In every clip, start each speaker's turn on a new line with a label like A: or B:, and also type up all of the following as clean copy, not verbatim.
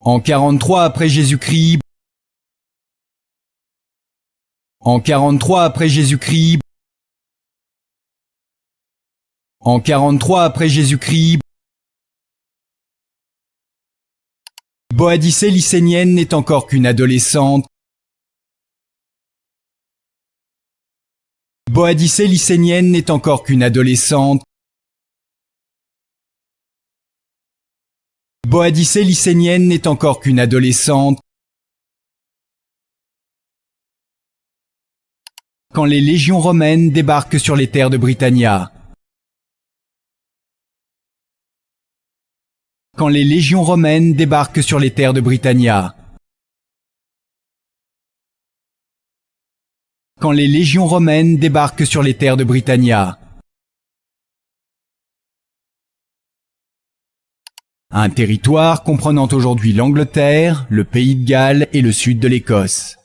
A: En 43 après Jésus-Christ. En 43 après Jésus-Christ. En 43 après Jésus-Christ. Boadicée lycénienne n'est encore qu'une adolescente. Boadicée lycénienne n'est encore qu'une adolescente. Boadicée lycénienne n'est encore qu'une adolescente. Quand les légions romaines débarquent sur les terres de Britannia. Quand les légions romaines débarquent sur les terres de Britannia. Quand les légions romaines débarquent sur les terres de Britannia. Un territoire comprenant aujourd'hui l'Angleterre, le Pays de Galles et le sud de l'Écosse.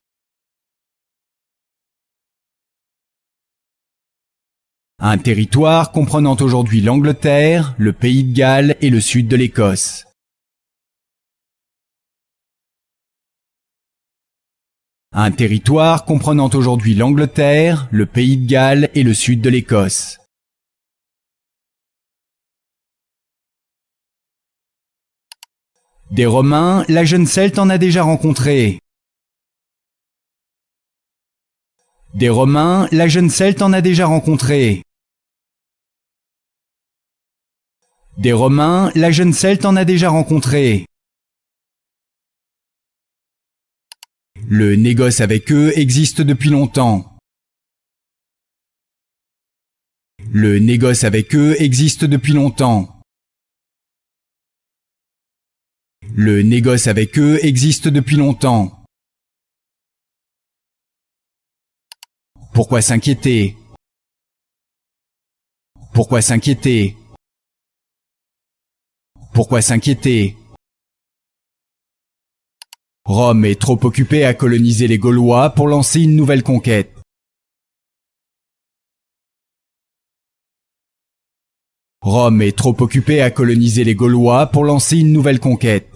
A: Un territoire comprenant aujourd'hui l'Angleterre, le Pays de Galles et le sud de l'Écosse. Un territoire comprenant aujourd'hui l'Angleterre, le Pays de Galles et le sud de l'Écosse. Des Romains, la jeune Celte en a déjà rencontré. Des Romains, la jeune Celte en a déjà rencontré. Des Romains, la jeune Celte en a déjà rencontré. Le négoce avec eux existe depuis longtemps. Le négoce avec eux existe depuis longtemps. Le négoce avec eux existe depuis longtemps. Pourquoi s'inquiéter? Pourquoi s'inquiéter? Pourquoi s'inquiéter? Rome est trop occupée à coloniser les Gaulois pour lancer une nouvelle conquête. Rome est trop occupée à coloniser les Gaulois pour lancer une nouvelle conquête.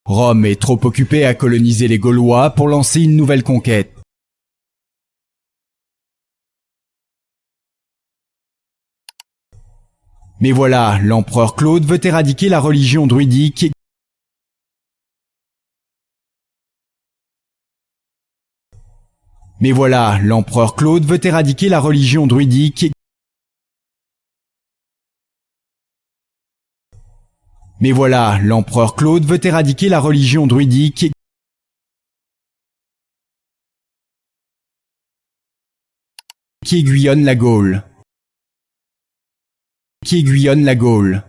A: Rome est trop occupée à coloniser les Gaulois pour lancer une nouvelle conquête. Mais voilà, l'empereur Claude veut éradiquer la religion druidique. Mais voilà, l'empereur Claude veut éradiquer la religion druidique. Mais voilà, l'empereur Claude veut éradiquer la religion druidique. Qui aiguillonne la Gaule. Qui aiguillonne la Gaule.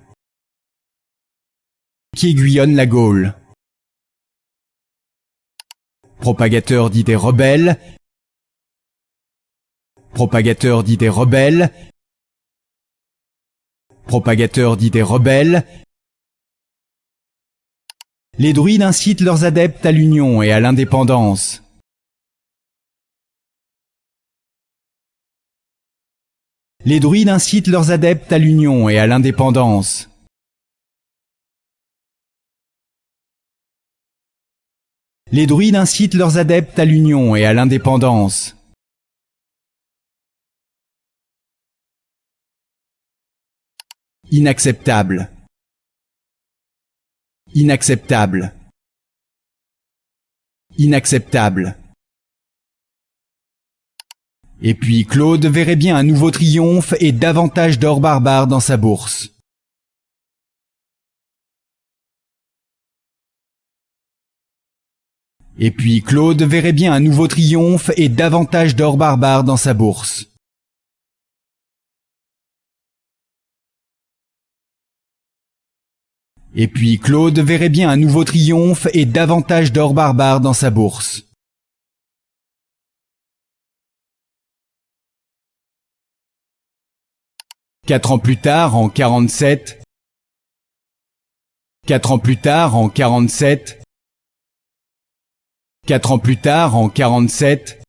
A: Qui aiguillonne la Gaule. Propagateur d'idées rebelles. Propagateur d'idées rebelles. Propagateur d'idées rebelles. Les druides incitent leurs adeptes à l'union et à l'indépendance. Les druides incitent leurs adeptes à l'union et à l'indépendance. Les druides incitent leurs adeptes à l'union et à l'indépendance. Inacceptable. Inacceptable. Inacceptable. Et puis Claude verrait bien un nouveau triomphe et davantage d'or barbare dans sa bourse. Et puis Claude verrait bien un nouveau triomphe et davantage d'or barbare dans sa bourse. Et puis Claude verrait bien un nouveau triomphe et davantage d'or barbare dans sa bourse. Quatre ans plus tard, en 47. 4 ans plus tard, en 47. 4 ans plus tard, en 47.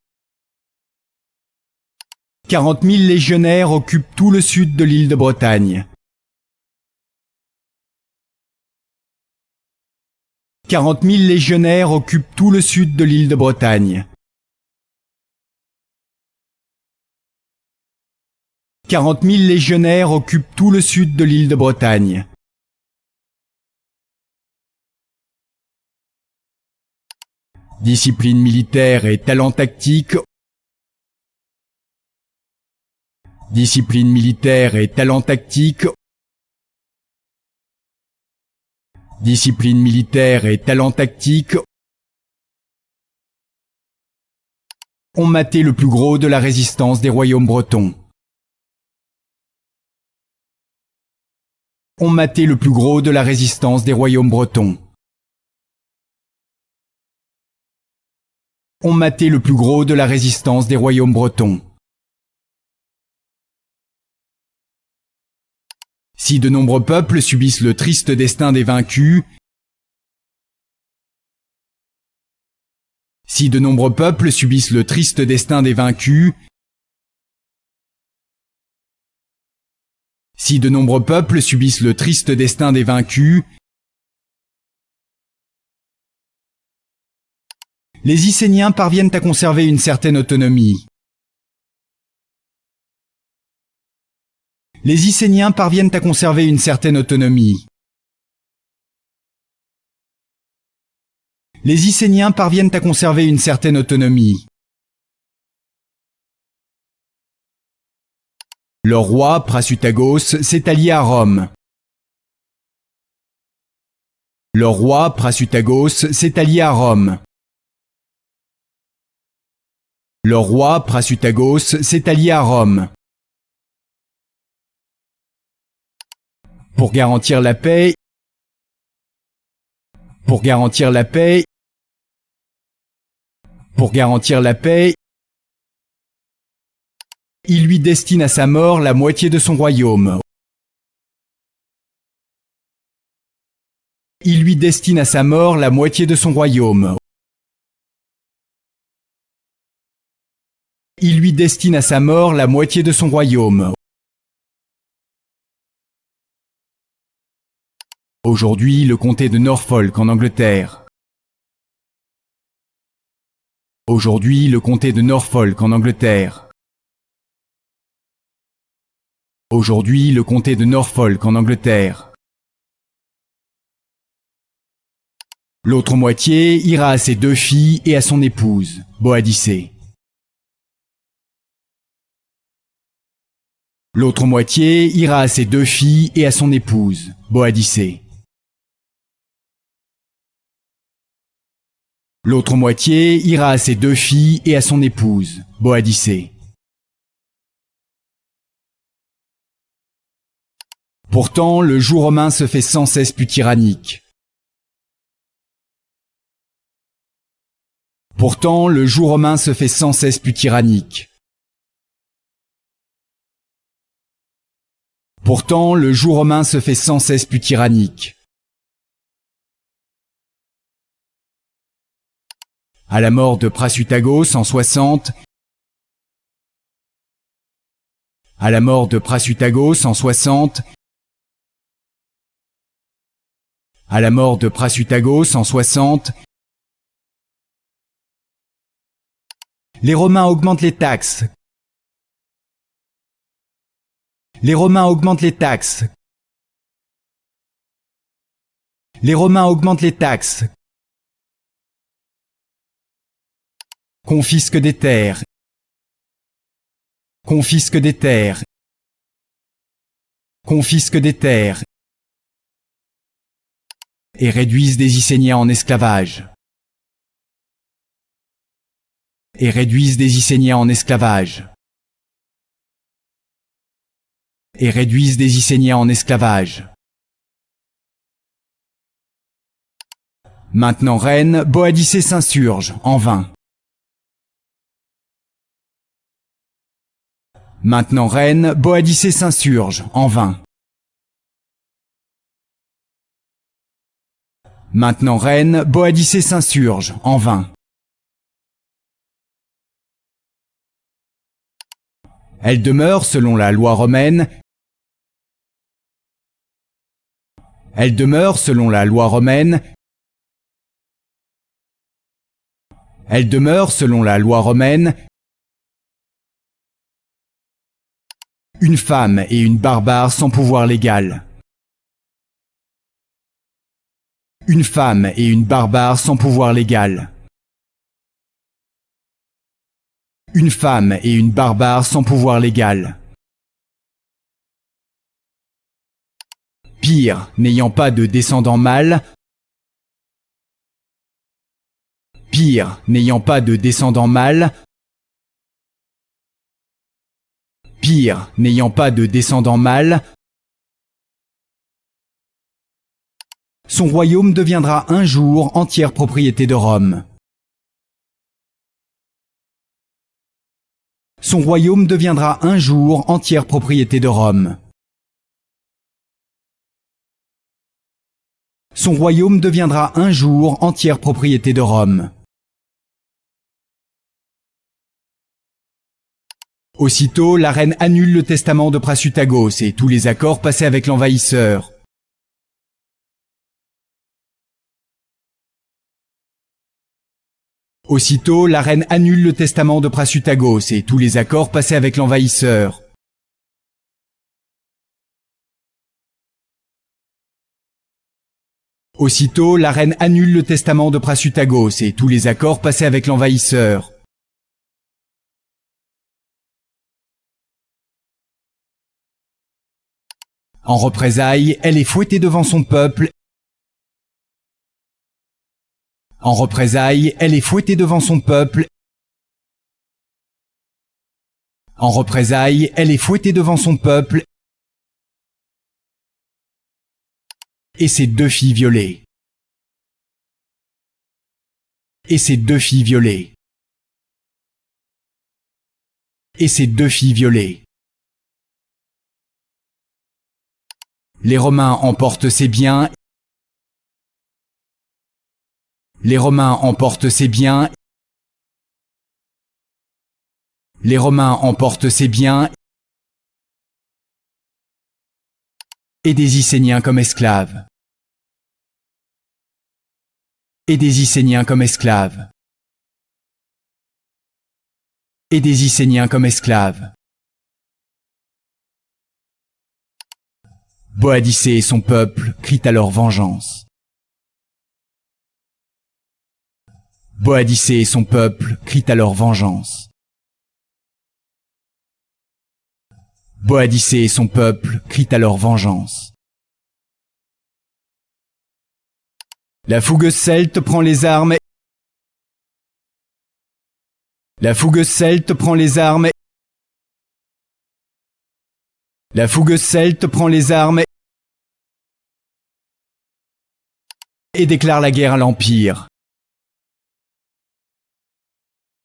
A: 40 000 légionnaires occupent tout le sud de l'île de Bretagne. 40 000 légionnaires occupent tout le sud de l'île de Bretagne. 40 000 légionnaires occupent tout le sud de l'île de Bretagne. Discipline militaire et talent tactique. Discipline militaire et talent tactique. Discipline militaire et talent tactique ont maté le plus gros de la résistance des royaumes bretons. Ont maté le plus gros de la résistance des royaumes bretons. Ont maté le plus gros de la résistance des royaumes bretons. Si de nombreux peuples subissent le triste destin des vaincus, si de nombreux peuples subissent le triste destin des vaincus, si de nombreux peuples subissent le triste destin des vaincus, les Icéniens parviennent à conserver une certaine autonomie. Les Icéniens parviennent à conserver une certaine autonomie. Les Icéniens parviennent à conserver une certaine autonomie. Leur roi, Prasutagos, s'est allié à Rome. Leur roi, Prasutagos, s'est allié à Rome. Leur roi, Prasutagos, s'est allié à Rome. Pour garantir la paix, pour garantir la paix, pour garantir la paix, il lui destine à sa mort la moitié de son royaume. Il lui destine à sa mort la moitié de son royaume. Il lui destine à sa mort la moitié de son royaume. Aujourd'hui, le comté de Norfolk en Angleterre. Aujourd'hui, le comté de Norfolk en Angleterre. Aujourd'hui, le comté de Norfolk en Angleterre. L'autre moitié ira à ses 2 filles et à son épouse, Boadicée. L'autre moitié ira à ses 2 filles et à son épouse, Boadicée. L'autre moitié ira à ses 2 filles et à son épouse, Boadicée. Pourtant, le joug romain se fait sans cesse plus tyrannique. Pourtant, le joug romain se fait sans cesse plus tyrannique. Pourtant, le joug romain se fait sans cesse plus tyrannique. À la mort de Prasutagos en 60, à la mort de Prasutagos en 60, à la mort de Prasutagos en 60, les Romains augmentent les taxes. Les Romains augmentent les taxes. Les Romains augmentent les taxes. Confisquent des terres. Confisquent des terres. Confisquent des terres. Et réduisent des Icéniens en esclavage. Et réduisent des Icéniens en esclavage. Et réduisent des Icéniens en esclavage. Maintenant reine, Boadicée s'insurge, en vain. Maintenant reine, Boadicée s'insurge, en vain. Maintenant reine, Boadicée s'insurge, en vain. Elle demeure, selon la loi romaine, elle demeure, selon la loi romaine, Elle demeure, selon la loi romaine, une femme et une barbare sans pouvoir légal. Une femme et une barbare sans pouvoir légal. Une femme et une barbare sans pouvoir légal. Pire, n'ayant pas de descendant mâle. Pire, n'ayant pas de descendant mâle. Pire, n'ayant pas de descendant mâle. Son royaume deviendra un jour entière propriété de Rome. Son royaume deviendra un jour entière propriété de Rome. Son royaume deviendra un jour entière propriété de Rome. Aussitôt, la reine annule le testament de Prasutagos et tous les accords passés avec l'envahisseur. Aussitôt, la reine annule le testament de Prasutagos et tous les accords passés avec l'envahisseur. Aussitôt, la reine annule le testament de Prasutagos et tous les accords passés avec l'envahisseur. En représailles, elle est fouettée devant son peuple. En représailles, elle est fouettée devant son peuple. En représailles, elle est fouettée devant son peuple. Et ses deux filles violées. Et ses deux filles violées. Et ses deux filles violées. Les Romains emportent ses biens. Les Romains emportent ses biens. Les Romains emportent ses biens. Et des Icéniens comme esclaves. Et des Icéniens comme esclaves. Et des Icéniens comme esclaves. Boadicée et son peuple crient alors vengeance. Boadicée et son peuple crient alors vengeance. Boadicée et son peuple crient alors vengeance. La fougueuse celte prend les armes. La fougueuse celte prend les armes. La fougueuse celte prend les armes et déclare la guerre à l'Empire.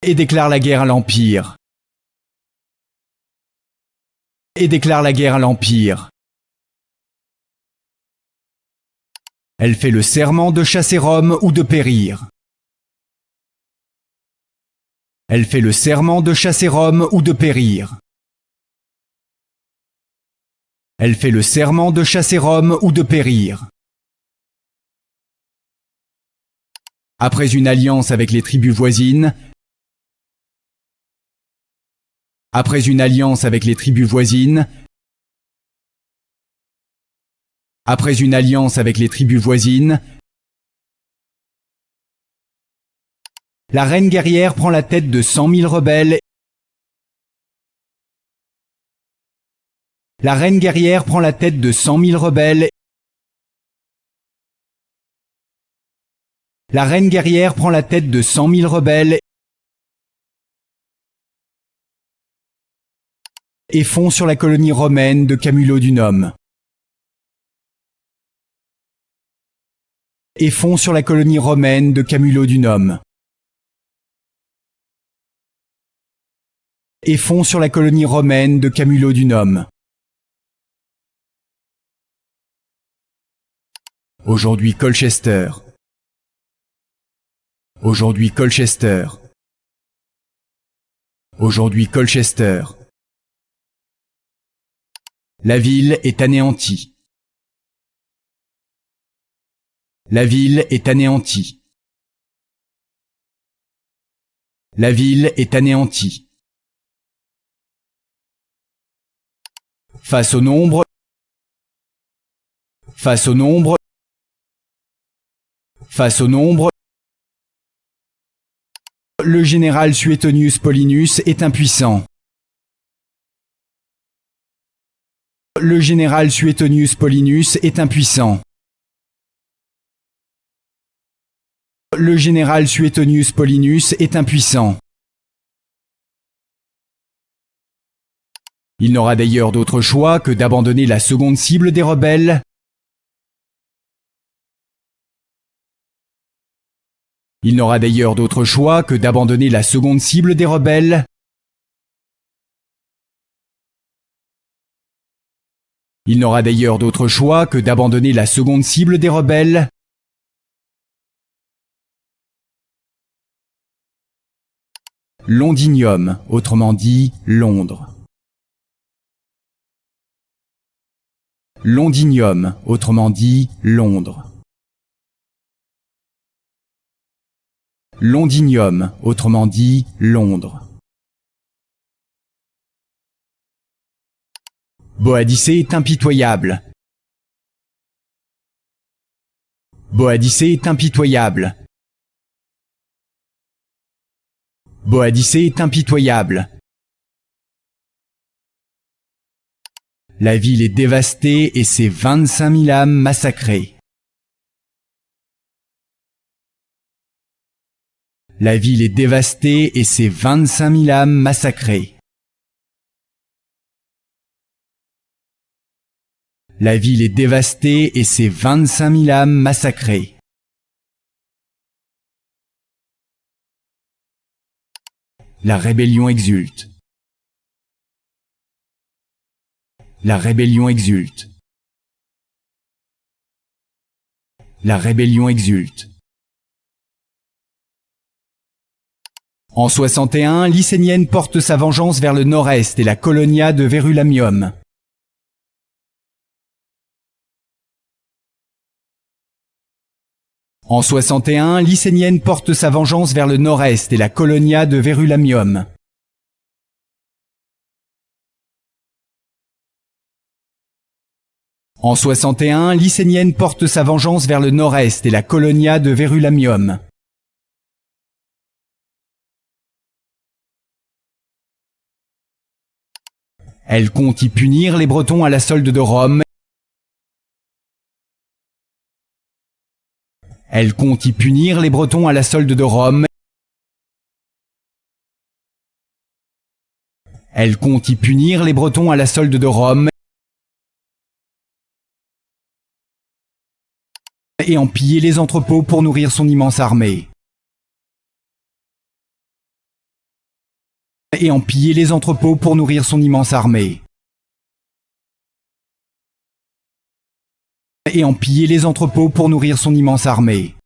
A: Et déclare la guerre à l'Empire. Et déclare la guerre à l'Empire. Elle fait le serment de chasser Rome ou de périr. Elle fait le serment de chasser Rome ou de périr. Elle fait le serment de chasser Rome ou de périr. Après une alliance avec les tribus voisines, après une alliance avec les tribus voisines, après une alliance avec les tribus voisines, la reine guerrière prend la tête de 100 000 rebelles. La reine guerrière prend la tête de 100 000 rebelles. La reine guerrière prend la tête de 100 000 rebelles et fond sur la colonie romaine de Camulodunum. Et fond sur la colonie romaine de Camulodunum. Et fond sur la colonie romaine de Camulodunum. Aujourd'hui Colchester. Aujourd'hui Colchester. Aujourd'hui Colchester. La ville est anéantie. La ville est anéantie. La ville est anéantie. Face au nombre. Face au nombre. Face au nombre. Le général Suetonius Paulinus est impuissant. Le général Suetonius Paulinus est impuissant. Le général Suetonius Paulinus est impuissant. Il n'aura d'ailleurs d'autre choix que d'abandonner la seconde cible des rebelles. Il n'aura d'ailleurs d'autre choix que d'abandonner la seconde cible des rebelles. Il n'aura d'ailleurs d'autre choix que d'abandonner la seconde cible des rebelles. Londinium, autrement dit Londres. Londinium, autrement dit Londres. Londinium, autrement dit Londres. Boadicée est impitoyable. Boadicée est impitoyable. Boadicée est impitoyable. La ville est dévastée et ses 25 000 âmes massacrées. La ville est dévastée et ses 25 000 âmes massacrées. La ville est dévastée et ses 25 000 âmes massacrées. La rébellion exulte. La rébellion exulte. La rébellion exulte. En 61, Lycénienne porte sa vengeance vers le nord-est et la colonia de Verulamium. En 61, Lycénienne porte sa vengeance vers le nord-est et la colonia de Verulamium. En 61, Lycénienne porte sa vengeance vers le nord-est et la colonia de Verulamium. Elle compte y punir les Bretons à la solde de Rome. Elle compte y punir les Bretons à la solde de Rome. Elle compte y punir les Bretons à la solde de Rome. Et en piller les entrepôts pour nourrir son immense armée. Et en piller les entrepôts pour nourrir son immense armée. Et en piller les entrepôts pour nourrir son immense armée.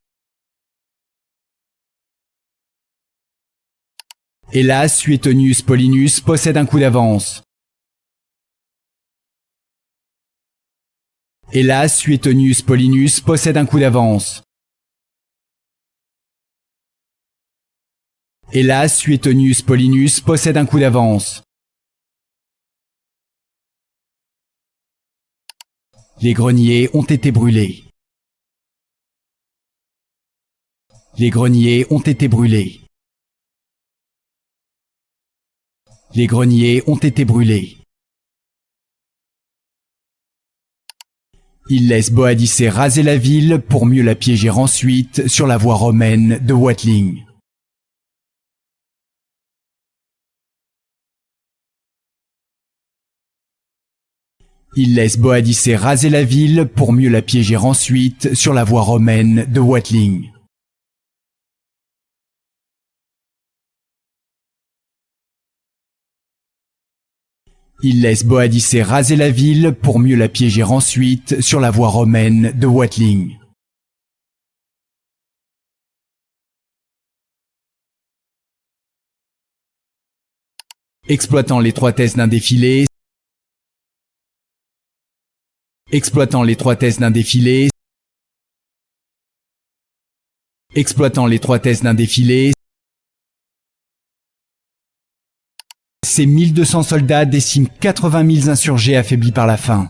A: Hélas, Suetonius Paulinus possède un coup d'avance. Hélas, Suetonius Paulinus possède un coup d'avance. Hélas, Suetonius Paulinus possède un coup d'avance. Les greniers ont été brûlés. Les greniers ont été brûlés. Les greniers ont été brûlés. Il laisse Boadicée raser la ville pour mieux la piéger ensuite sur la voie romaine de Watling. Il laisse Boadicée raser la ville pour mieux la piéger ensuite sur la voie romaine de Watling. Il laisse Boadicée raser la ville pour mieux la piéger ensuite sur la voie romaine de Watling. Exploitant l'étroitesse d'un défilé, exploitant l'étroitesse d'un défilé, exploitant l'étroitesse d'un défilé, Ces 1200 soldats déciment 80 000 insurgés affaiblis par la faim.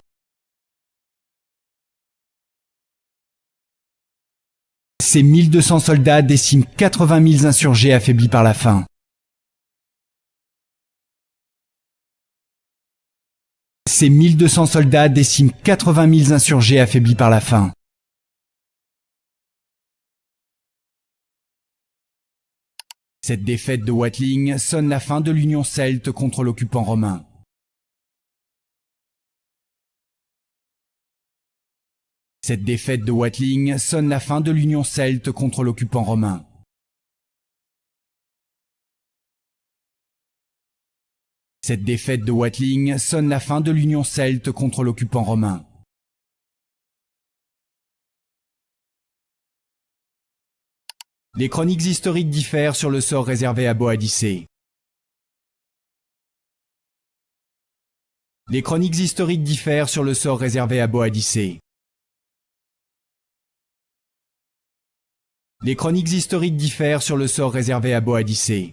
A: Ces 1200 soldats déciment 80 000 insurgés affaiblis par la faim. Ces 1200 soldats déciment 80 000 insurgés affaiblis par la faim. Cette défaite de Watling sonne la fin de l'union celte contre l'occupant romain. Cette défaite de Watling sonne la fin de l'union celte contre l'occupant romain. Cette défaite de Watling sonne la fin de l'union celte contre l'occupant romain. Les chroniques historiques diffèrent sur le sort réservé à Boadicée. Les chroniques historiques diffèrent sur le sort réservé à Boadicée. Les chroniques historiques diffèrent sur le sort réservé à Boadicée.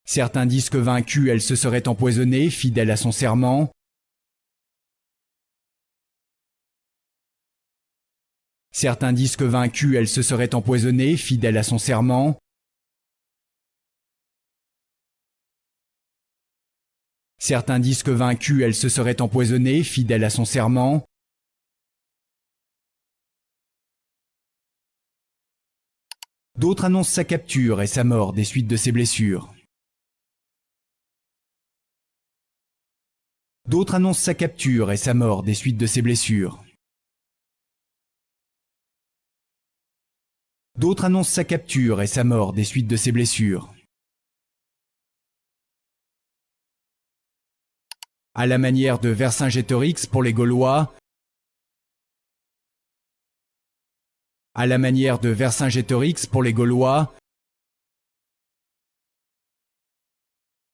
A: Certains disent que vaincue, elle se serait empoisonnée, fidèle à son serment. Certains disent que vaincue, elle se serait empoisonnée, fidèle à son serment. Certains disent que vaincue, elle se serait empoisonnée, fidèle à son serment. D'autres annoncent sa capture et sa mort des suites de ses blessures. D'autres annoncent sa capture et sa mort des suites de ses blessures. D'autres annoncent sa capture et sa mort des suites de ses blessures. À la manière de Vercingétorix pour les Gaulois, à la manière de Vercingétorix pour les Gaulois,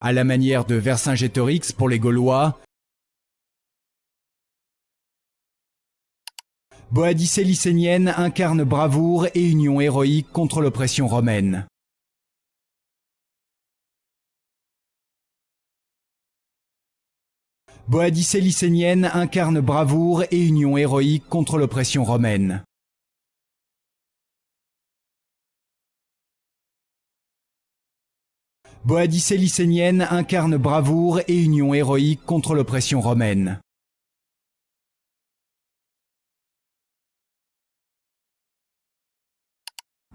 A: à la manière de Vercingétorix pour les Gaulois, Boadicée lycénienne incarne bravoure et union héroïque contre l'oppression romaine. Boadicée lycénienne incarne bravoure et union héroïque contre l'oppression romaine. Boadicée lycénienne incarne bravoure et union héroïque contre l'oppression romaine.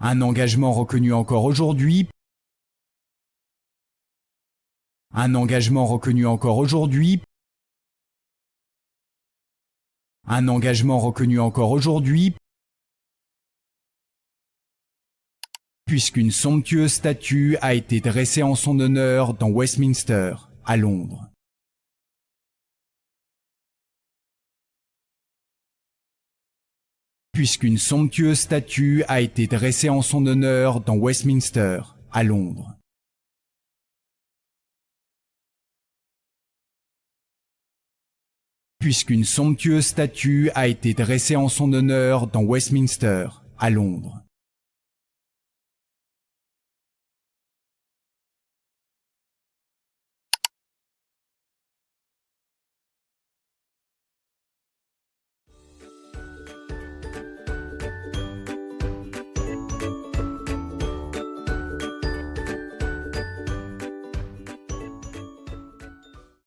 A: Un engagement reconnu encore aujourd'hui. Un engagement reconnu encore aujourd'hui. Un engagement reconnu encore aujourd'hui. Puisqu'une somptueuse statue a été dressée en son honneur dans Westminster, à Londres. Puisqu'une somptueuse statue a été dressée en son honneur dans Westminster, à Londres. Puisqu'une somptueuse statue a été dressée en son honneur dans Westminster, à Londres.